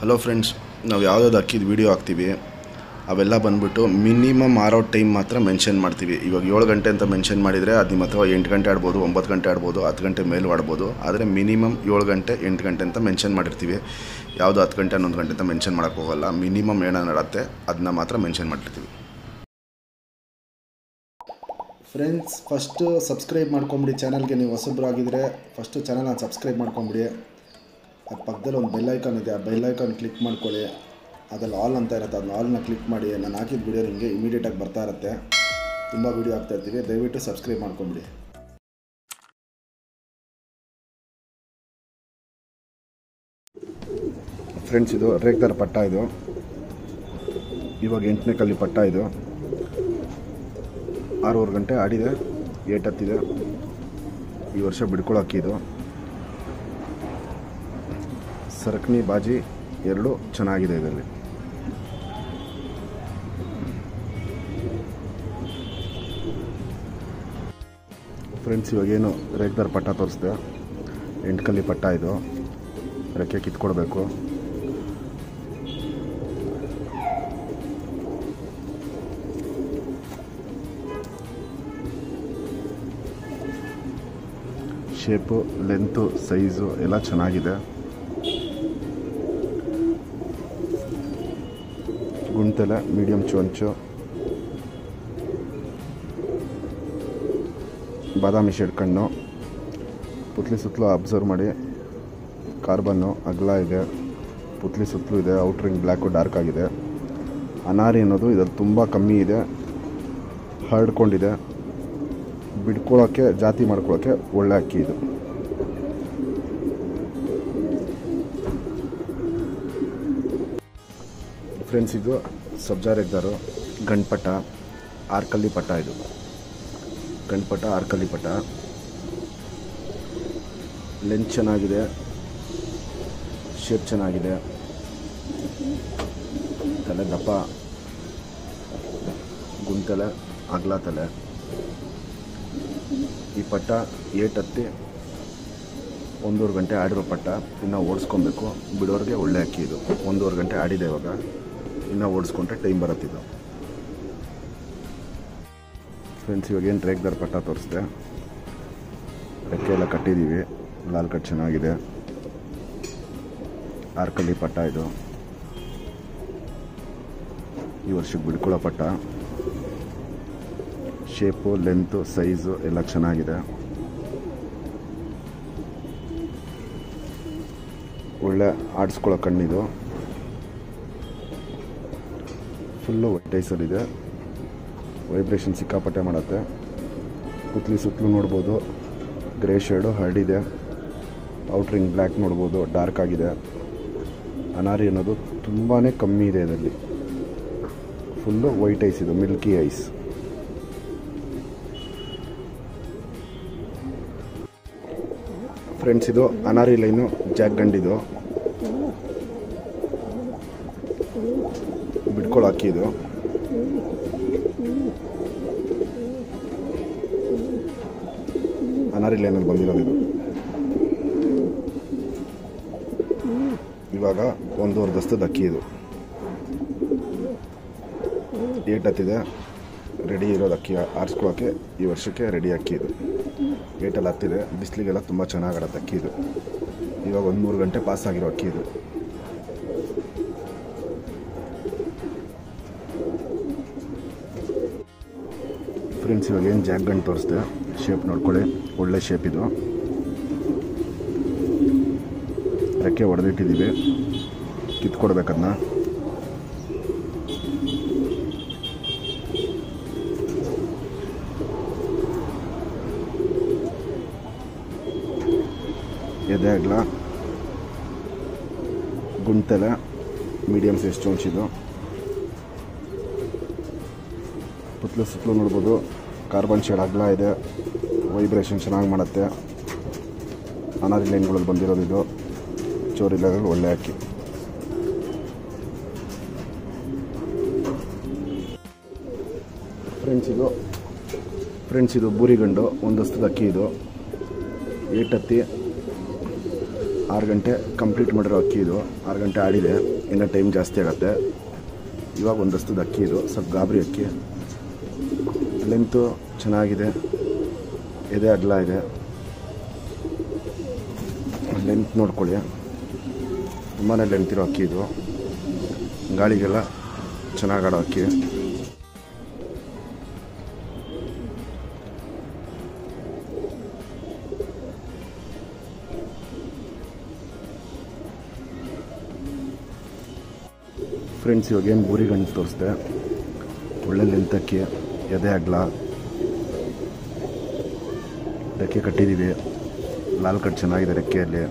Hello friends, ನಾವು ಯಾವುದಾದ್ರು ಅಕ್ಕಿದ video ಹಾಕ್ತೀವಿ ಅವೆಲ್ಲ ಬಂದುಬಿಟ್ಟು ಮಿನಿಮಮ್ ಆರೋ ಟೈಮ್ ಮಾತ್ರ ಮೆನ್ಷನ್ ಮಾಡ್ತೀವಿ. ಇವಾಗ 7 ಗಂಟೆ ಅಂತ ಮೆನ್ಷನ್ ಮಾಡಿದರೆ ಅದು ನಿಮ್ಮ ಹತ್ರ 8 ಗಂಟೆ ಆಡ್ಬೋದು, 9 ಗಂಟೆ ಆಡ್ಬೋದು, 10 ಗಂಟೆ ಮೇಲೂ ಆಡ್ಬೋದು. ಆದರೆ ಮಿನಿಮಮ್ 7 ಗಂಟೆ 8 ಗಂಟೆ ಅಂತ ಮೆನ್ಷನ್ ಮಾಡಿರ್ತೀವಿ. ಯಾವುದು 10 ಗಂಟೆ 11 ಗಂಟೆ ಅಂತ ಮೆನ್ಷನ್ ಮಾಡೋಕ್ಕೆ ಹೋಗಲ್ಲ. ಮಿನಿಮಮ್ ಏನಾದ್ರು ನಡತ್ತೆ ಅದನ್ನ ಮಾತ್ರ ಮೆನ್ಷನ್ ಮಾಡಿರ್ತೀವಿ. ಫ್ರೆಂಡ್ಸ್, ಫಸ್ಟು ಸಬ್ಸ್ಕ್ರೈಬ್ ಮಾಡ್ಕೊಂಬಿಡಿ. ಚಾನಲ್ಗೆ ನೀವು ಹೊಸಬ್ರಾಗಿದ್ದರೆ ಫಸ್ಟು ಚಾನಲ್ನ ಸಬ್ಸ್ಕ್ರೈಬ್ ಮಾಡ್ಕೊಂಬಿಡಿ. ಅದು ಪಕ್ಕದಲ್ಲಿ ಒಂದು ಬೆಲ್ ಐಕಾನ್ ಇದೆ, ಆ ಬೆಲ್ ಐಕಾನ್ ಕ್ಲಿಕ್ ಮಾಡ್ಕೊಳ್ಳಿ. ಅದ್ರಲ್ಲಿ ಆಲ್ ಅಂತ ಇರುತ್ತೆ, ಅದನ್ನ ಆಲ್ನ ಕ್ಲಿಕ್ ಮಾಡಿ. ನಾನು ಹಾಕಿದ ವೀಡಿಯೋ ನಿಮಗೆ ಇಮಿಡಿಯೇಟಾಗಿ ಬರ್ತಾ ಇರುತ್ತೆ. ತುಂಬ ವೀಡಿಯೋ ಹಾಕ್ತಾಯಿರ್ತೀವಿ, ದಯವಿಟ್ಟು ಸಬ್ಸ್ಕ್ರೈಬ್ ಮಾಡ್ಕೊಂಬಿಡಿ. ಫ್ರೆಂಡ್ಸ್, ಇದು ರೇಗ್ದಾರ ಪಟ್ಟ. ಇದು ಇವಾಗ 8ನೇ ಕಲ್ಲಿ ಪಟ್ಟ. ಇದು 6:30 ಗಂಟೆ ಆಡಿದೆ, 8 ಹತ್ತಿದೆ. ಈ ವರ್ಷ ಬಿಡ್ಕೊಳ್ಳೋಕೆ ಇದು ಸರಕಣಿ ಬಾಜಿ ಎರಡು ಚೆನ್ನಾಗಿದೆ ಇದರಲ್ಲಿ. ಫ್ರೆಂಡ್ಸ್, ಇವಾಗೇನು ರೇಗ್ದಾರ ಪಟ್ಟ ತೋರಿಸ್ದೆ, 8 ಕಲ್ಲಿ ಪಟ್ಟ. ಇದು ರೆಕ್ಕೆ ಕಿತ್ಕೊಡ್ಬೇಕು. ಶೇಪು, ಲೆಂತು, ಸೈಜು ಎಲ್ಲ ಚೆನ್ನಾಗಿದೆ. ಗುಂಟೆಲೆ ಮೀಡಿಯಮ್ ಚೊಂಚು, ಬಾದಾಮಿ ಶೇಡ್ ಕಣ್ಣು, ಪುತ್ಲಿ ಸುತ್ತಲೂ ಅಬ್ಸರ್ವ್ ಮಾಡಿ. ಕಾರ್ಬನ್ನು ಅಗಲ ಇದೆ, ಪುತ್ಲಿ ಸುತ್ತಲೂ ಇದೆ. ಔಟ್ರಿಂಗ್ ಬ್ಲ್ಯಾಕು ಡಾರ್ಕ್ ಆಗಿದೆ. ಅನಾರಿ ಅನ್ನೋದು ಇದರಲ್ಲಿ ತುಂಬ ಕಮ್ಮಿ ಇದೆ, ಹರಡ್ಕೊಂಡಿದೆ. ಬಿಡ್ಕೊಳ್ಳೋಕ್ಕೆ, ಜಾತಿ ಮಾಡ್ಕೊಳ್ಳೋಕ್ಕೆ ಒಳ್ಳೆ ಅಕ್ಕಿ ಇದು. ಫ್ರೆಂಡ್ಸ್, ಇದು ಸಬ್ಜಾ ರೇಗ್ದಾರು ಗಂಡ್ಪಟ್ಟ, 6 ಕಲ್ಲಿ ಪಟ್ಟ. ಇದು ಗಂಡ್ಪಟ್ಟ 6 ಕಲ್ಲಿ ಪಟ್ಟ. ಲೆಂತ್ ಚೆನ್ನಾಗಿದೆ, ಶೇಪ್ ಚೆನ್ನಾಗಿದೆ. ತಲೆ ದಪ್ಪ, ಗುಂಟಲೆ ಅಗಲ ತಲೆ. ಈ ಪಟ್ಟ 8 ಹತ್ತಿ 1:30 ಗಂಟೆ ಆಡಿರೋ ಪಟ್ಟ. ಇನ್ನು ಓಡಿಸ್ಕೊಬೇಕು. ಬಿಡೋರಿಗೆ ಒಳ್ಳೆ ಅಕ್ಕಿ ಇದು. 1:30 ಗಂಟೆ ಆಡಿದೆ ಇವಾಗ, ಇನ್ನು ಓಡಿಸ್ಕೊಂಡ್ರೆ ಟೈಮ್ ಬರುತ್ತಿದ್ದು. ಫ್ರೆಂಡ್ಸ್, ಇವಾಗೇನು ರೇಗ್ದಾರ ಪಟ್ಟ ತೋರಿಸಿದೆ. ರೆಕ್ಕೆ ಎಲ್ಲ ಕಟ್ಟಿದ್ದೀವಿ, ಲಾಲ್ ಕಟ್ ಚೆನ್ನಾಗಿದೆ. 6 ಕಲ್ಲಿ ಪಟ್ಟ. ಇದು ಈ ವರ್ಷಕ್ಕೆ ಬಿಡ್ಕೊಳ್ಳೋ ಪಟ್ಟ. ಶೇಪು, ಲೆಂತು, ಸೈಜು ಎಲ್ಲ ಚೆನ್ನಾಗಿದೆ. ಒಳ್ಳೆ ಆಡಿಸ್ಕೊಳ್ಳೋ ಕಣ್ಣಿದು. ಫುಲ್ಲು ವೈಟ್ ಐಸಲ್ಲಿದೆ. ವೈಬ್ರೇಷನ್ ಸಿಕ್ಕಾಪಟ್ಟೆ ಮಾಡುತ್ತೆ. ಪುತ್ಲಿ ಸುತ್ತಲೂ ನೋಡ್ಬೋದು, ಗ್ರೇ ಶೇಡು ಹರಡಿದೆ. ಔಟ್ರಿಂಗ್ ಬ್ಲ್ಯಾಕ್ ನೋಡ್ಬೋದು, ಡಾರ್ಕ್ ಆಗಿದೆ. ಅನಾರಿ ಅನ್ನೋದು ತುಂಬಾ ಕಮ್ಮಿ ಇದೆ ಇದರಲ್ಲಿ. ಫುಲ್ಲು ವೈಟ್ ಐಸ್ ಇದು, ಮಿಲ್ಕಿ ಐಸ್. ಫ್ರೆಂಡ್ಸ್, ಇದು ಅನಾರಿ ಲೈನು ಜಾಕ್ ಗಂಡಿದು. ಬಿಡ್ಕೊಳ್ಳೋ ಅಕ್ಕಿ ಇದು. ಅನಾರಿ ಲೈನಲ್ಲಿ ಬಂದಿರೋದು ಇದು. ಇವಾಗ 1:30 ದಸ್ತದ ಅಕ್ಕಿ ಇದು. 8 ಹತ್ತಿದೆ. ರೆಡಿ ಇರೋದು ಅಕ್ಕಿ ಆರಿಸ್ಕೊಳ್ಳೋಕ್ಕೆ ಈ ವರ್ಷಕ್ಕೆ ರೆಡಿ ಅಕ್ಕಿ ಇದು. 8 ಹತ್ತಿದೆ. ಬಿಸಿಲಿಗೆಲ್ಲ ತುಂಬ ಚೆನ್ನಾಗಾಡತ್ತೆ ಅಕ್ಕಿ ಇದು. ಇವಾಗ 1-3 ಗಂಟೆ ಪಾಸ್ ಆಗಿರೋ ಅಕ್ಕಿ ಇದು. ಫ್ರೆಂಡ್ಸ್, ಇವಾಗ ಏನು ಜಾಕ್ ಗಂಡು ತೋರಿಸ್ದೆ. ಶೇಪ್ ನೋಡ್ಕೊಳ್ಳಿ, ಒಳ್ಳೆ ಶೇಪ್ ಇದು. ರೆಕ್ಕೆ ಹೊಡೆದಿಟ್ಟಿದ್ದೀವಿ, ಕಿತ್ಕೊಡ್ಬೇಕದನ್ನ. ಎದೆ ಅಗಲ, ಗುಂಟೆಲೆ ಮೀಡಿಯಮ್ ಸೈಜ್ ಚೊಂಚಿದು. ಪುತ್ಲು ಸುತ್ತಲೂ ನೋಡ್ಬೋದು, ಕಾರ್ಬನ್ ಶೇಡ್ ಅಗಲ ಇದೆ. ವೈಬ್ರೇಷನ್ ಚೆನ್ನಾಗಿ ಮಾಡುತ್ತೆ. ಅನಾರಿ ಲೈನ್ಗಳಲ್ಲಿ ಬಂದಿರೋದು ಇದು. ಚೋರಿ ಲೆವೆಲ್ ಒಳ್ಳೆ ಅಕ್ಕಿ. ಫ್ರೆಂಡ್ಸ್, ಇದು ಬೂರಿಗಂಡು 1 ದಸ್ತದ ಅಕ್ಕಿ ಇದು. 8 ಹತ್ತಿ 6 ಗಂಟೆ ಕಂಪ್ಲೀಟ್ ಮಾಡಿರೋ ಅಕ್ಕಿ ಇದು. 6 ಗಂಟೆ ಆಡಿದೆ, ಇನ್ನು ಟೈಮ್ ಜಾಸ್ತಿ ಆಗುತ್ತೆ. ಇವಾಗ ಒಂದಸ್ತದ ಅಕ್ಕಿ ಇದು, ಸ್ವಲ್ಪ ಗಾಬರಿ ಅಕ್ಕಿ. ಲೆಂತು ಚೆನ್ನಾಗಿದೆ, ಎದೆ ಅಗಲ ಇದೆ. ಲೆಂತ್ ನೋಡ್ಕೊಳ್ಳಿ, ತುಂಬಾ ಲೆಂತ್ ಇರೋ ಅಕ್ಕಿ ಇದು. ಗಾಳಿಗೆಲ್ಲ ಚೆನ್ನಾಗಾಡೋ ಅಕ್ಕಿ. ಫ್ರೆಂಡ್ಸ್, ಇವಾಗೇನು ಬೂರಿ ಗಂಟು ತೋರಿಸ್ದೆ. ಒಳ್ಳೆ ಲೆಂತಕ್ಕಿ, ಎದೆ ಅಗಲ, ರೆಕ್ಕೆ ಕಟ್ಟಿದ್ದೀವಿ. ಲಾಲ್ ಕಟ್ ಚೆನ್ನಾಗಿದೆ ರೆಕ್ಕೆಯಲ್ಲಿ.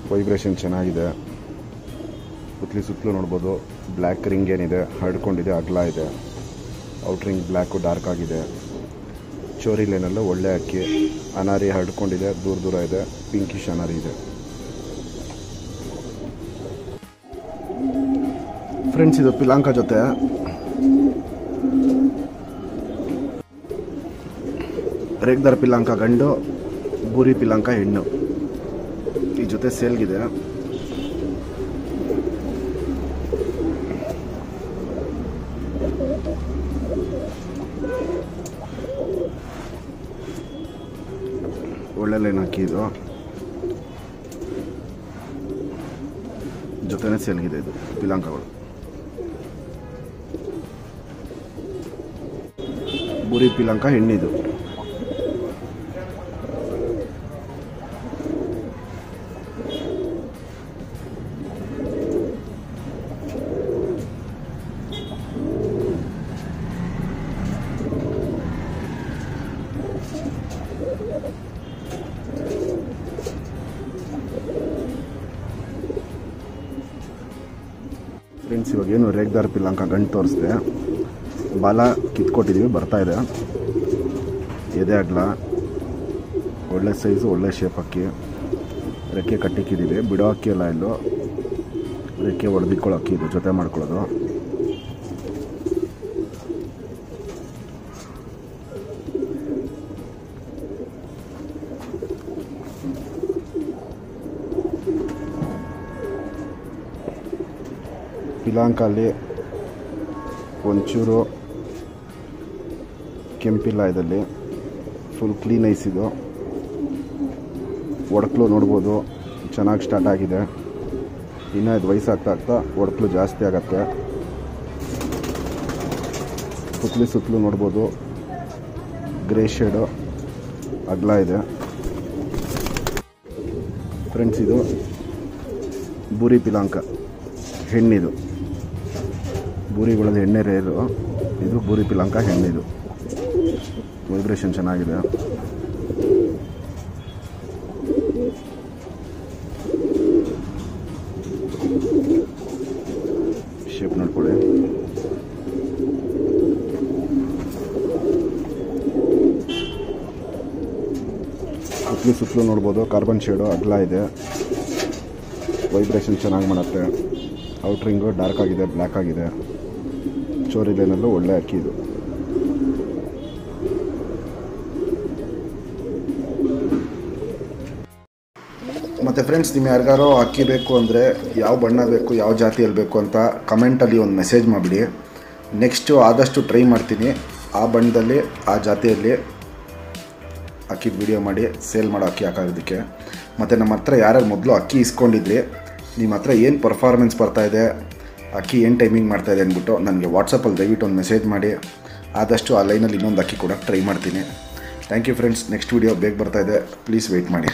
ವೈಬ್ರೇಷನ್ ಚೆನ್ನಾಗಿದೆ. ಸುತ್ತಲೂ ನೋಡ್ಬೋದು. ಬ್ಲ್ಯಾಕ್ ರಿಂಗ್ ಏನಿದೆ ಹರಡ್ಕೊಂಡಿದೆ, ಅಗಲ ಇದೆ. ಔಟ್ ರಿಂಗ್ ಬ್ಲ್ಯಾಕು ಡಾರ್ಕ್ ಆಗಿದೆ. ಚೋರಿ ಲೈನಲ್ಲೂ ಒಳ್ಳೆ ಅಕ್ಕಿ. ಅನಾರಿ ಹರಡ್ಕೊಂಡಿದೆ, ದೂರ ಇದೆ. ಪಿಂಕಿಶ್ ಅನಾರಿ ಇದೆ. ಫ್ರೆಂಡ್ಸ್, ಇದು ಪಿಲಾಂಕ ಜೊತೆ ರೇಗ್ದಾರ್ ಪಿಲಾಂಕ ಗಂಡು, ಬೂರಿ ಪಿಲಾಂಕ ಹೆಣ್ಣು. ಈ ಜೊತೆ ಸೇಲ್ಗಿದೆ. ಒಳ್ಳೆ ಲೈನ್ ಅಕ್ಕಿ ಇದು. ಜೊತೆನೇ ಸೇಲ್ಗಿದೆ ಇದು ಪಿಲಾಂಕಗಳು. ಬೂರಿ ಪಿಲಾಂಕ ಹೆಣ್ಣಿದು. ಫ್ರೆಂಡ್ಸ್, ಇವಾಗೇನು ರೇಗ್ದಾರ್ ಪಿಲಾಂಕ ಗಂಟು ತೋರಿಸ್ದೆ. ಬಾಲ ಕಿತ್ಕೊಟ್ಟಿದ್ದೀವಿ, ಬರ್ತಾ ಇದೆ. ಎದೆ ಅಗಲ, ಒಳ್ಳೆ ಸೈಜು, ಒಳ್ಳೆ ಶೇಪ್ ಅಕ್ಕಿ. ರೆಕ್ಕೆ ಕಟ್ಟಿಕ್ಕಿದ್ದೀವಿ. ಬಿಡೋ ಅಕ್ಕಿ ಎಲ್ಲ ಇಲ್ಲೋ, ರೆಕ್ಕೆ ಹೊಡೆದಿಕ್ಕೊಳ್ಳೋ ಅಕ್ಕಿ ಇದು, ಜೊತೆ ಮಾಡ್ಕೊಳ್ಳೋದು. ಪಿಲಾಂಕಲ್ಲಿ ಒಂಚೂರು ಕೆಂಪಿಲ್ಲ, ಇದರಲ್ಲಿ ಫುಲ್ ಕ್ಲೀನ್ ಐಸ್ ಇದು. ಒಡಕ್ಲು ನೋಡ್ಬೋದು, ಚೆನ್ನಾಗಿ ಸ್ಟಾರ್ಟ್ ಆಗಿದೆ. ಇನ್ನೂ ಇದು ವಯಸ್ಸಾಗ್ತಾ ಒಡಕ್ಲು ಜಾಸ್ತಿ ಆಗತ್ತೆ. ಸುತ್ತಲೂ ನೋಡ್ಬೋದು, ಗ್ರೇ ಶೇಡು, ಅಗಲ ಇದೆ. ಫ್ರೆಂಡ್ಸ್, ಇದು ಬೂರಿ ಪಿಲಾಂಕ ಹೆಣ್ಣಿದು. ಬೂರಿಗಳದ್ದು ಎಣ್ಣೆ ರೇರು, ಇದು ಬೂರಿ ಪಿಲಾಂಕ ಹೆಣ್ಣಿದು. ವೈಬ್ರೇಷನ್ ಚೆನ್ನಾಗಿದೆ. ಶೇಪ್ ನೋಡ್ಕೊಳ್ಳಿ. ಸುತ್ತಲೂ ನೋಡ್ಬೋದು, ಕಾರ್ಬನ್ ಶೇಡು, ಅಗಲ ಇದೆ. ವೈಬ್ರೇಷನ್ ಚೆನ್ನಾಗಿ ಮಾಡುತ್ತೆ. ಔಟ್ರಿಂಗು ಡಾರ್ಕ್ ಆಗಿದೆ, ಬ್ಲ್ಯಾಕ್ ಆಗಿದೆ. ಚೋರಿ ಲೈನಲ್ಲೂ ಒಳ್ಳೆ ಅಕ್ಕಿ ಇದು. ಮತ್ತು ಫ್ರೆಂಡ್ಸ್, ನಿಮ್ಮ ಯಾರಿಗಾರೋ ಅಕ್ಕಿ ಬೇಕು ಅಂದರೆ ಯಾವ ಬಣ್ಣ ಬೇಕು, ಯಾವ ಜಾತಿಯಲ್ಲಿ ಬೇಕು ಅಂತ ಕಮೆಂಟಲ್ಲಿ ಒಂದು ಮೆಸೇಜ್ ಮಾಡಿಬಿಡಿ. ನೆಕ್ಸ್ಟು ಆದಷ್ಟು ಟ್ರೈ ಮಾಡ್ತೀನಿ ಆ ಬಣ್ಣದಲ್ಲಿ, ಆ ಜಾತಿಯಲ್ಲಿ ಅಕ್ಕಿದ ವಿಡಿಯೋ ಮಾಡಿ ಸೇಲ್ ಮಾಡೋ ಅಕ್ಕಿ ಹಾಕೋದಕ್ಕೆ. ಮತ್ತು ನಮ್ಮ ಹತ್ರ ಯಾರ್ಯಾರು ಮೊದಲು ಅಕ್ಕಿ ಇಸ್ಕೊಂಡಿದ್ರಿ, ನಿಮ್ಮ ಹತ್ರ ಏನು ಪರ್ಫಾರ್ಮೆನ್ಸ್ ಬರ್ತಾಯಿದೆ, ಅಕ್ಕಿ ಏನು ಟೈಮಿಂಗ್ ಮಾಡ್ತಾಯಿದೆ ಅಂದ್ಬಿಟ್ಟು ನನಗೆ ವಾಟ್ಸಪ್ಪಲ್ಲಿ ದಯವಿಟ್ಟು ಒಂದು ಮೆಸೇಜ್ ಮಾಡಿ. ಆದಷ್ಟು ಆ ಲೈನಲ್ಲಿ ಇನ್ನೊಂದು ಅಕ್ಕಿ ಕೂಡ ಟ್ರೈ ಮಾಡ್ತೀನಿ. Thank you friends. Next video ಬೇಗ ಬರ್ತಾಯಿದೆ, ಪ್ಲೀಸ್ ವೆಯ್ಟ್ ಮಾಡಿ.